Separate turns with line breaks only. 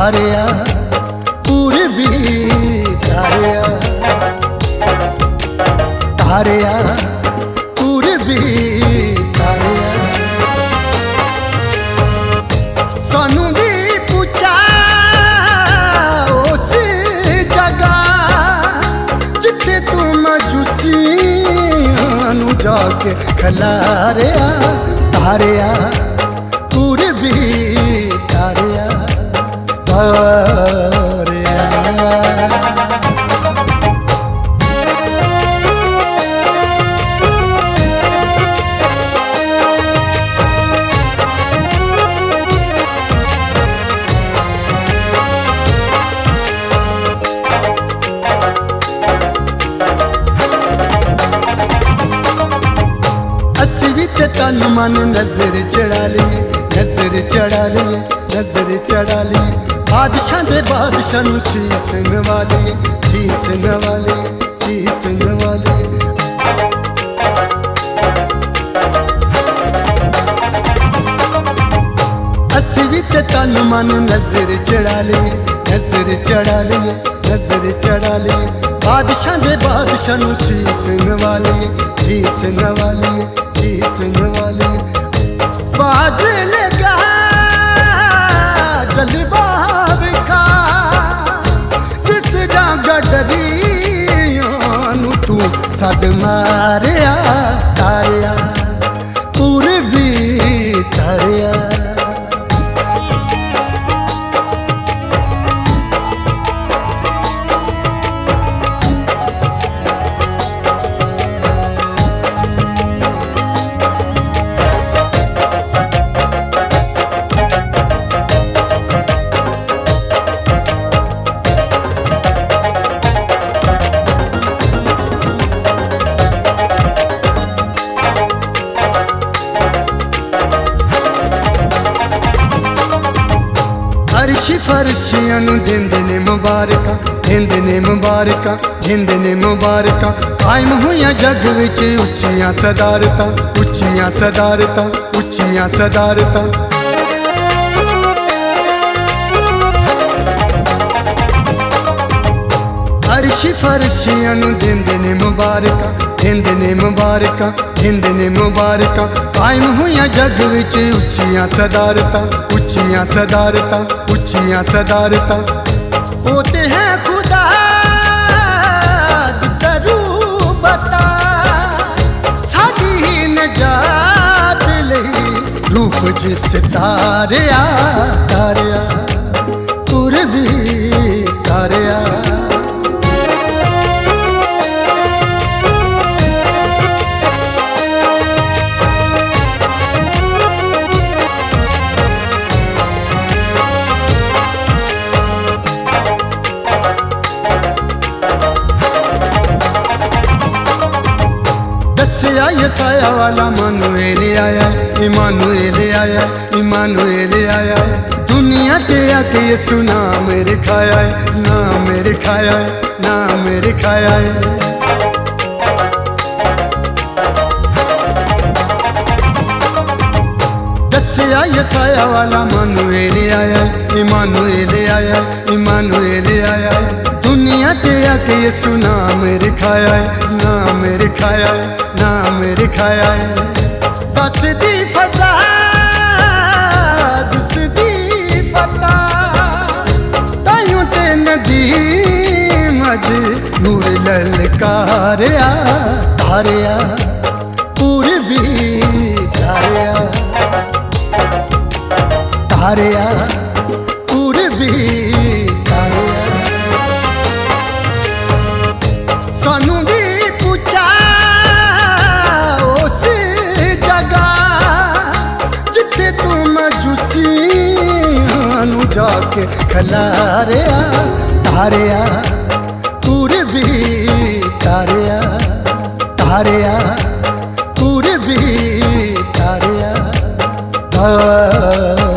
तारिया पूर्वी तारिया, तारिया पूर्वी तारिया। सानू भी पूछा उस जगह जिथे तू मजूसियां नू जाके खलारिया, तारिया पूर्वी तारिया, तारिया। असी भी ते तन मन नजर चढ़ा लिए, नजर चढ़ा लिए, नजर चढ़ा लिए। बादशाह दे बादशाह नू शीस नवा लिए, शीस नवा लिए, शीस नवा लिए। असी भी ते तन मन नजर चढ़ा लिए, नजर चढ़ा लिए, नजर चढ़ा लिए। बादशाह दे बादशाह नू शीस नवा लिए, शीस नवा लिए, शीस नवा लिए। बाज लगा जलबार का जिस डांग डरिया नू तू सद मारिया, तारिया पूर्वी तारिया। फर्शी फर्शियां नू देंदे ने मुबारकां, देंदे ने मुबारकां, देंदे ने मुबारकां। कायम होइयां जग विच उच्चियां सदारतां, उच्चियां सदारतां, उच्चियां सदारतां। फर्शी फर्शियां नू देंदे ने मुबारकां, देंदे ने मुबारकां, देंदे ने मुबारकां। कायम होइयां जग विच उच्चियां सदारतां, उच्चियां सदारतां, उच्चियां सदारतां। ओ ते है खुदा दरू बता साडी नजात लई रूप जिस तारिया, तारिया पूर्वी तारिया। दस्या यसाया वाला इमानुएल आया, इमानुएल आया, इमानुएल आया। दुनिया ते आके यसू नाम लिखाया है, नाम लिखाया है, नाम लिखाया है। दस्या यसाया वाला इमानुएल आया, इमानुएल आया, इमानुएल आया। दुनिया ते आके यसू नाम लिखाया है, नाम लिखाया है, नाम लिखाया है। दस दी फजा दस दी फता तायूं ते नदी मज नूर ललकारिया, तारिया पूर्वी तारिया, तारिया पूर्वी तारिया। सानू भी पूछा उस जगह जिथे तू मजूसियां नू जाके खलारिया, तारिया पूर्वी तारिया, तारिया पूर्वी तारिया, तारिया।